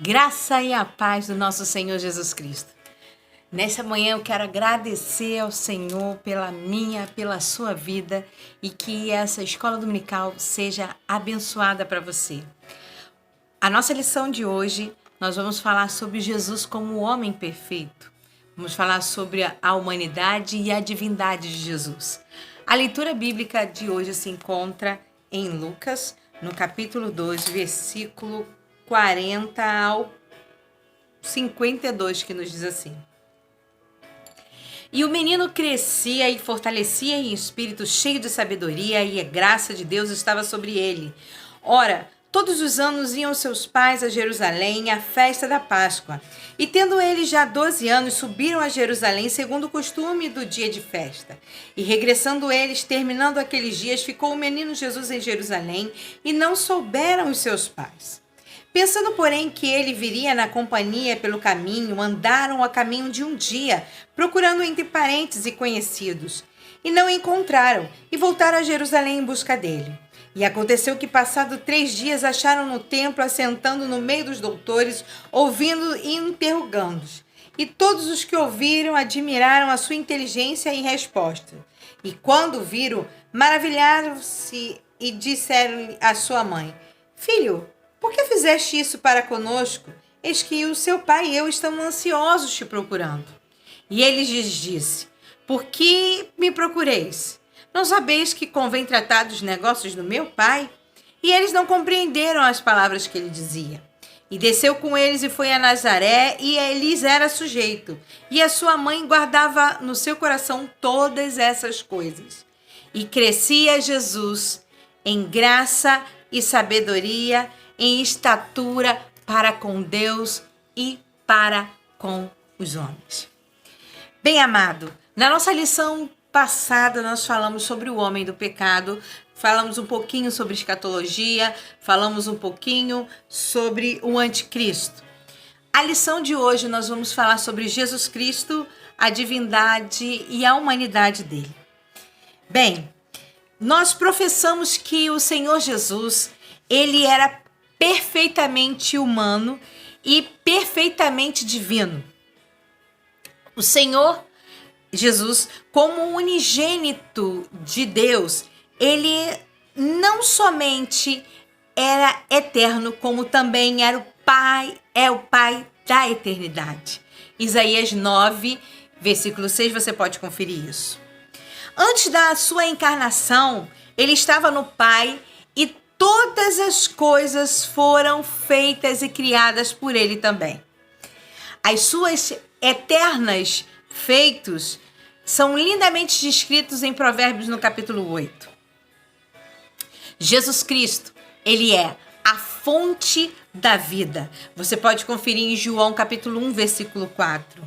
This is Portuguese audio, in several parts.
Graça e a paz do nosso Senhor Jesus Cristo. Nessa manhã eu quero agradecer ao Senhor pela sua vida e que essa escola dominical seja abençoada para você. A nossa lição de hoje, nós vamos falar sobre Jesus como o homem perfeito. Vamos falar sobre a humanidade e a divindade de Jesus. A leitura bíblica de hoje se encontra em Lucas, no capítulo 2, versículo 40 ao 52, que nos diz assim: E o menino crescia e fortalecia em espírito, cheio de sabedoria, e a graça de Deus estava sobre ele. Ora, todos os anos iam seus pais a Jerusalém à festa da Páscoa. E tendo eles já 12 anos, subiram a Jerusalém segundo o costume do dia de festa. E regressando eles, terminando aqueles dias, ficou o menino Jesus em Jerusalém, e não souberam os seus pais. Pensando, porém, que ele viria na companhia pelo caminho, andaram a caminho de um dia, procurando entre parentes e conhecidos. E não o encontraram, e voltaram a Jerusalém em busca dele. E aconteceu que, passado 3 dias, acharam no templo, assentando no meio dos doutores, ouvindo e interrogando-os. E todos os que ouviram admiraram a sua inteligência em resposta. E quando viram, maravilharam-se e disseram à sua mãe: Filho, por que fizeste isso para conosco? Eis que o seu pai e eu estamos ansiosos te procurando. E ele lhes disse: Por que me procureis? Não sabeis que convém tratar dos negócios do meu pai? E eles não compreenderam as palavras que ele dizia. E desceu com eles e foi a Nazaré, e lhes era sujeito. E a sua mãe guardava no seu coração todas essas coisas. E crescia Jesus em graça e sabedoria, em estatura para com Deus e para com os homens. Bem amado, na nossa lição passada nós falamos sobre o homem do pecado, falamos um pouquinho sobre escatologia, falamos um pouquinho sobre o anticristo. A lição de hoje nós vamos falar sobre Jesus Cristo, a divindade e a humanidade dele. Bem, nós professamos que o Senhor Jesus, ele era perfeitamente humano e perfeitamente divino. O Senhor Jesus, como unigênito de Deus, ele não somente era eterno, como também era o Pai da eternidade. Isaías 9, versículo 6, você pode conferir isso. Antes da sua encarnação, ele estava no Pai e todas as coisas foram feitas e criadas por ele também. As suas eternas feitos são lindamente descritos em Provérbios no capítulo 8. Jesus Cristo, ele é a fonte da vida. Você pode conferir em João capítulo 1, versículo 4.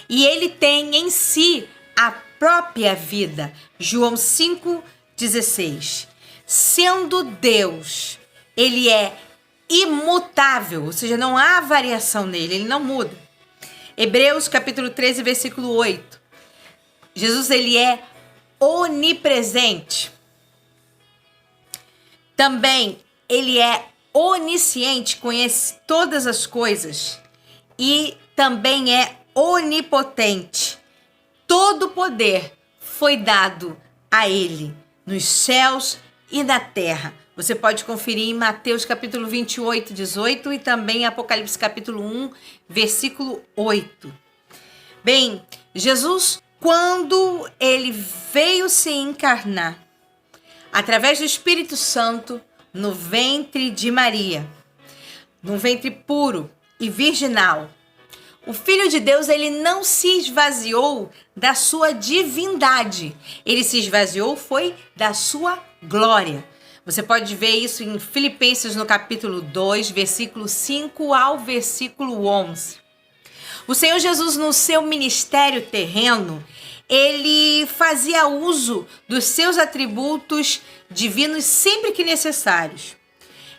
E ele tem em si a própria vida. João 5,16. Sendo Deus, ele é imutável, ou seja, não há variação nele, ele não muda. Hebreus capítulo 13, versículo 8. Jesus, ele é onipresente. Também ele é onisciente, conhece todas as coisas. E também é onipotente. Todo poder foi dado a ele, nos céus e na terra. Você pode conferir em Mateus capítulo 28, 18 e também Apocalipse capítulo 1, versículo 8. Bem, Jesus, quando ele veio se encarnar, através do Espírito Santo, no ventre de Maria, num ventre puro e virginal, o Filho de Deus, ele não se esvaziou da sua divindade. Ele se esvaziou foi da sua glória. Você pode ver isso em Filipenses no capítulo 2, versículo 5 ao versículo 11. O Senhor Jesus, no seu ministério terreno, ele fazia uso dos seus atributos divinos sempre que necessários.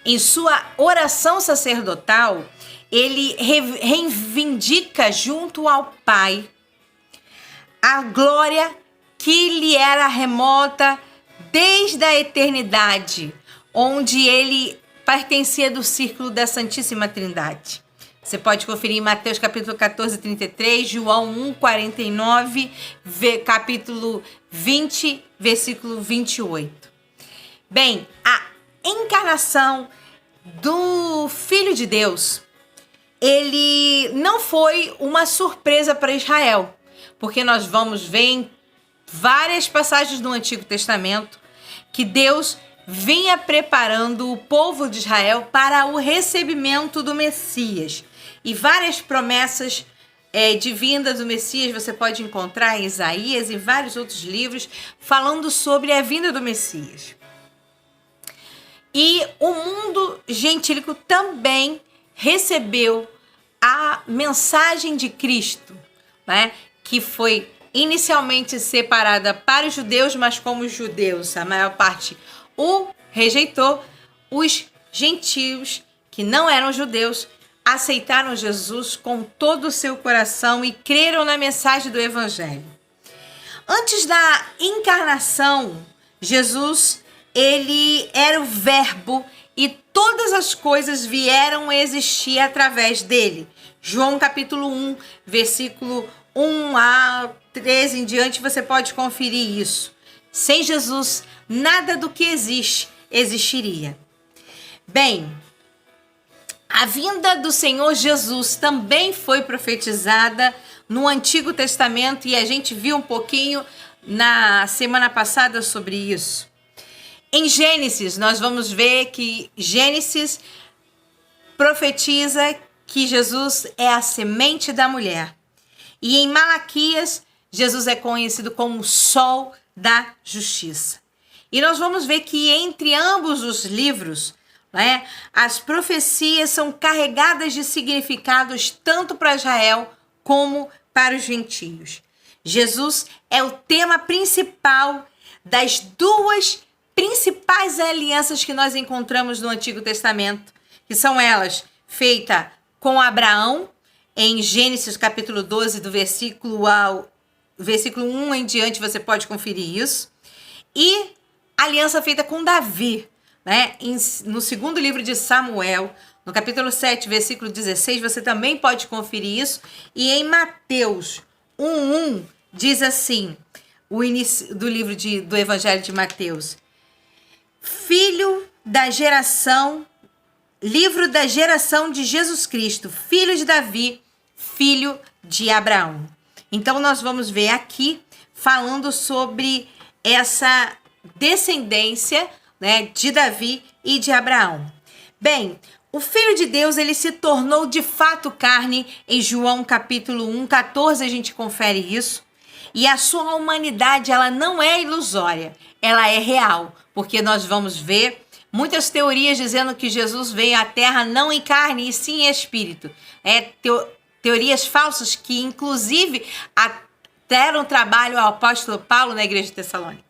Em sua oração sacerdotal, ele reivindica junto ao Pai a glória que lhe era remota desde a eternidade, onde ele pertencia do círculo da Santíssima Trindade. Você pode conferir em Mateus capítulo 14, 33, João 1, 49, capítulo 20, versículo 28. Bem, a encarnação do Filho de Deus, ele não foi uma surpresa para Israel, porque nós vamos ver em várias passagens do Antigo Testamento que Deus vinha preparando o povo de Israel para o recebimento do Messias. E várias promessas de vinda do Messias você pode encontrar em Isaías e vários outros livros falando sobre a vinda do Messias. E o mundo gentílico também recebeu a mensagem de Cristo, né? Que foi inicialmente separada para os judeus, mas como os judeus, a maior parte o rejeitou, os gentios, que não eram judeus, aceitaram Jesus com todo o seu coração e creram na mensagem do Evangelho. Antes da encarnação, Jesus, ele era o Verbo e todas as coisas vieram a existir através dele. João capítulo 1, versículo 1 a 13 em diante, você pode conferir isso. Sem Jesus, nada do que existe existiria. Bem, a vinda do Senhor Jesus também foi profetizada no Antigo Testamento e a gente viu um pouquinho na semana passada sobre isso. Em Gênesis, nós vamos ver que Gênesis profetiza que Jesus é a semente da mulher. E em Malaquias, Jesus é conhecido como o sol da justiça. E nós vamos ver que entre ambos os livros, né, as profecias são carregadas de significados tanto para Israel como para os gentios. Jesus é o tema principal das duas principais alianças que nós encontramos no Antigo Testamento, que são elas, feita com Abraão, em Gênesis capítulo 12, do versículo 1 em diante, você pode conferir isso, e a aliança feita com Davi, né? No segundo livro de Samuel, no capítulo 7, versículo 16, você também pode conferir isso, e em Mateus 1:1 diz assim, o início do livro do Evangelho de Mateus: livro da geração de Jesus Cristo, filho de Davi, filho de Abraão. Então nós vamos ver aqui falando sobre essa descendência, né, de Davi e de Abraão. Bem, o Filho de Deus, ele se tornou de fato carne em João capítulo 1, 14, a gente confere isso. E a sua humanidade, ela não é ilusória, ela é real, porque nós vamos ver muitas teorias dizendo que Jesus veio à Terra não em carne, e sim em espírito. Teorias falsas que, inclusive, deram trabalho ao apóstolo Paulo na igreja de Tessalônica.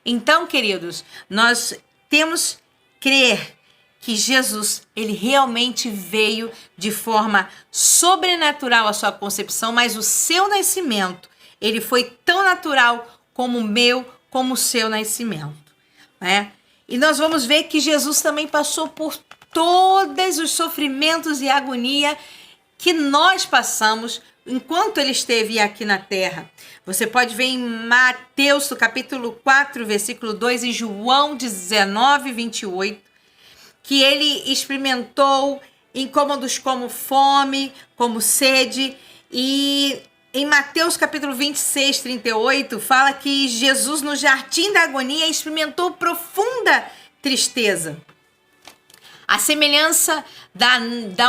Então, queridos, nós temos que crer que Jesus, ele realmente veio de forma sobrenatural à sua concepção, mas o seu nascimento, ele foi tão natural como o meu, como o seu nascimento, né? E nós vamos ver que Jesus também passou por todos os sofrimentos e agonia que nós passamos enquanto ele esteve aqui na terra. Você pode ver em Mateus, capítulo 4, versículo 2, e João 19, 28, que ele experimentou incômodos como fome, como sede, e em Mateus, capítulo 26, 38, fala que Jesus, no jardim da agonia, experimentou profunda tristeza. A semelhança da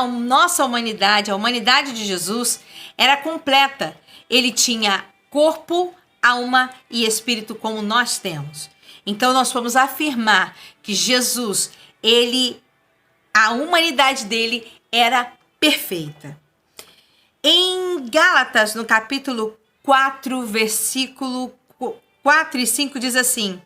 nossa humanidade, a humanidade de Jesus, era completa. Ele tinha corpo, alma e espírito como nós temos. Então nós vamos afirmar que Jesus, a humanidade dele era perfeita. Em Gálatas, no capítulo 4, versículo 4 e 5, diz assim,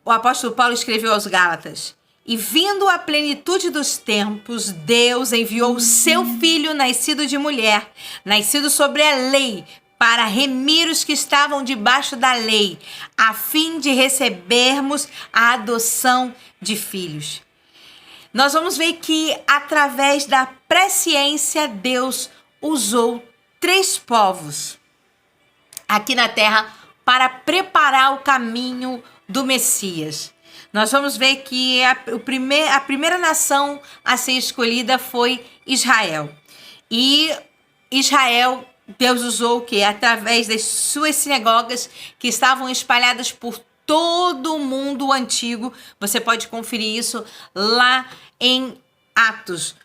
o apóstolo Paulo escreveu aos Gálatas: e vindo a plenitude dos tempos, Deus enviou o seu Filho, nascido de mulher, nascido sobre a lei, para remir os que estavam debaixo da lei, a fim de recebermos a adoção de filhos. nós vamos ver que através da presciência Deus usou 3 povos aqui na terra para preparar o caminho do Messias. Nós vamos ver que a primeira nação a ser escolhida foi Israel. E Israel, Deus usou o quê? Através das suas sinagogas que estavam espalhadas por todo o mundo antigo. Você pode conferir isso lá em Atos.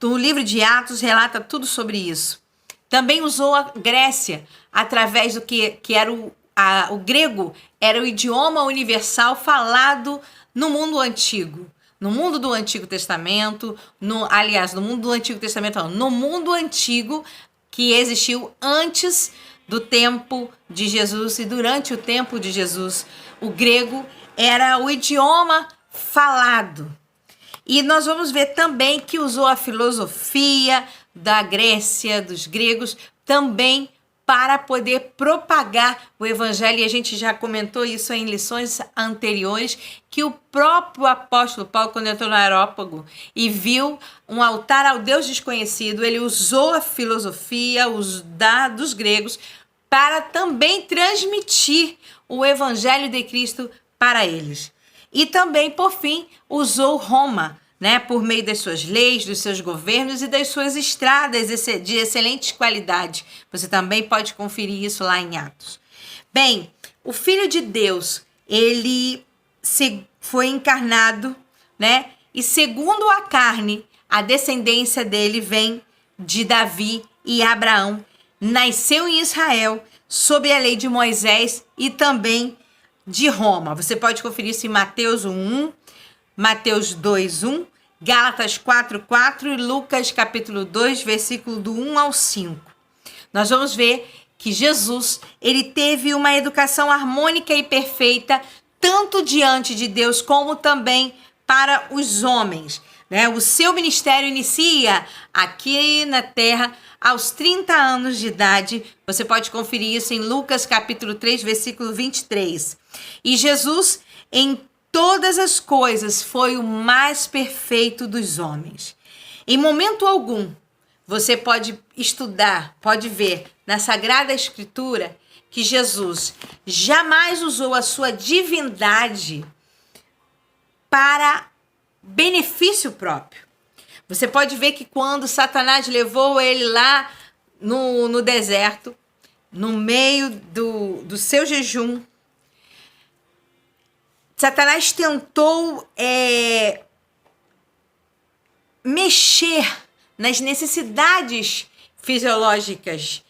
O livro de Atos relata tudo sobre isso. Também usou a Grécia, através do que era o grego, era o idioma universal falado no mundo antigo. No mundo do Antigo Testamento, no mundo do Antigo Testamento, não, no mundo antigo que existiu antes do tempo de Jesus e durante o tempo de Jesus. O grego era o idioma falado. E nós vamos ver também que usou a filosofia da Grécia, dos gregos, também para poder propagar o evangelho. E a gente já comentou isso em lições anteriores, que o próprio apóstolo Paulo, quando entrou no Areópago e viu um altar ao Deus desconhecido, ele usou a filosofia dos gregos para também transmitir o evangelho de Cristo para eles. E também, por fim, usou Roma, né, por meio das suas leis, dos seus governos e das suas estradas de excelente qualidade. Você também pode conferir isso lá em Atos. Bem, o Filho de Deus, ele foi encarnado, né? E segundo a carne, a descendência dele vem de Davi e Abraão. Nasceu em Israel, sob a lei de Moisés e também de Roma. Você pode conferir isso em Mateus 1:1, Mateus 2:1, Gálatas 4:4 e Lucas capítulo 2, versículo do 1 ao 5. Nós vamos ver que Jesus, ele teve uma educação harmônica e perfeita, tanto diante de Deus como também para os homens, né? O seu ministério inicia aqui na terra aos 30 anos de idade. Você pode conferir isso em Lucas capítulo 3, versículo 23. E Jesus, em todas as coisas, foi o mais perfeito dos homens. Em momento algum, você pode estudar, pode ver na Sagrada Escritura que Jesus jamais usou a sua divindade para benefício próprio. Você pode ver que quando Satanás levou ele lá no deserto, no meio do seu jejum, Satanás tentou mexer nas necessidades fisiológicas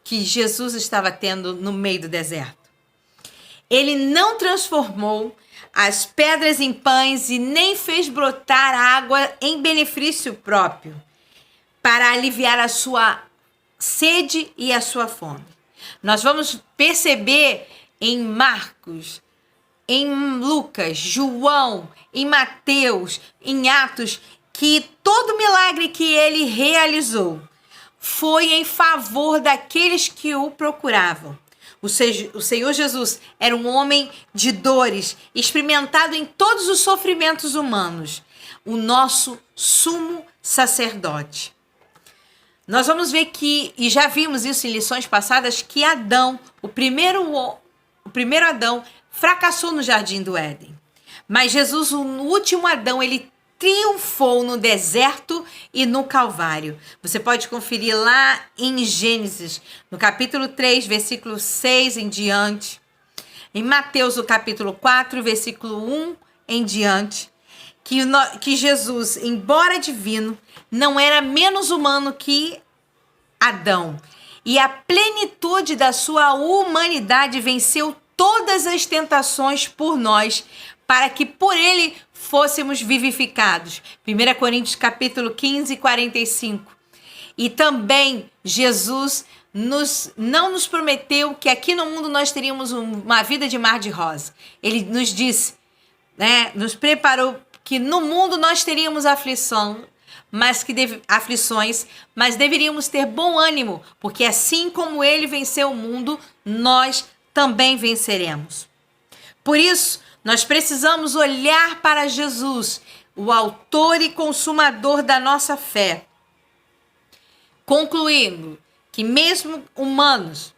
que Jesus estava tendo no meio do deserto. Ele não transformou as pedras em pães e nem fez brotar água em benefício próprio para aliviar a sua sede e a sua fome. Nós vamos perceber em Marcos, em Lucas, João, em Mateus, em Atos, que todo milagre que ele realizou foi em favor daqueles que o procuravam. O Senhor Jesus era um homem de dores, experimentado em todos os sofrimentos humanos, o nosso sumo sacerdote. Nós vamos ver que, e já vimos isso em lições passadas, que Adão, o primeiro Adão, fracassou no Jardim do Éden. Mas Jesus, o último Adão, ele triunfou no deserto e no Calvário. Você pode conferir lá em Gênesis, no capítulo 3, versículo 6 em diante. Em Mateus, o capítulo 4, versículo 1 em diante. Que Jesus, embora divino, não era menos humano que Adão. E a plenitude da sua humanidade venceu todas as tentações por nós, para que por ele fôssemos vivificados. 1 Coríntios capítulo 15, 45. E também Jesus não nos prometeu que aqui no mundo nós teríamos uma vida de mar de rosa. Ele nos disse, né, nos preparou que no mundo nós teríamos aflições, mas deveríamos ter bom ânimo, porque assim como ele venceu o mundo, nós também venceremos. Por isso, nós precisamos olhar para Jesus, o autor e consumador da nossa fé. Concluindo que mesmo humanos,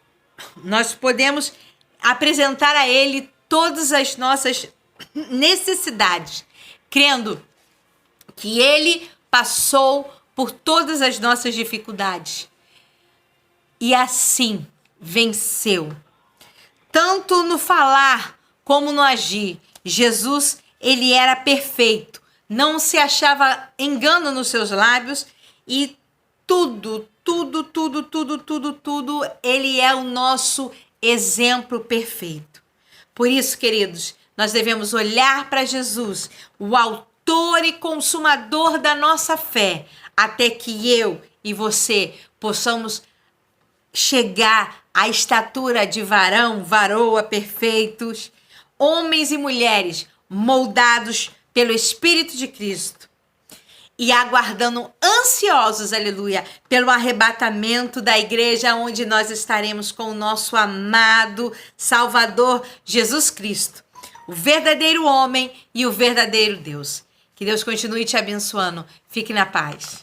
nós podemos apresentar a Ele todas as nossas necessidades, crendo que Ele passou por todas as nossas dificuldades e assim venceu. Tanto no falar como no agir, Jesus, ele era perfeito, não se achava engano nos seus lábios e tudo, ele é o nosso exemplo perfeito. Por isso, queridos, nós devemos olhar para Jesus, o autor e consumador da nossa fé, até que eu e você possamos chegar à estatura de varão, varoa perfeitos, homens e mulheres moldados pelo Espírito de Cristo e aguardando ansiosos, aleluia, pelo arrebatamento da igreja, onde nós estaremos com o nosso amado Salvador Jesus Cristo, o verdadeiro homem e o verdadeiro Deus. Que Deus continue te abençoando. Fique na paz.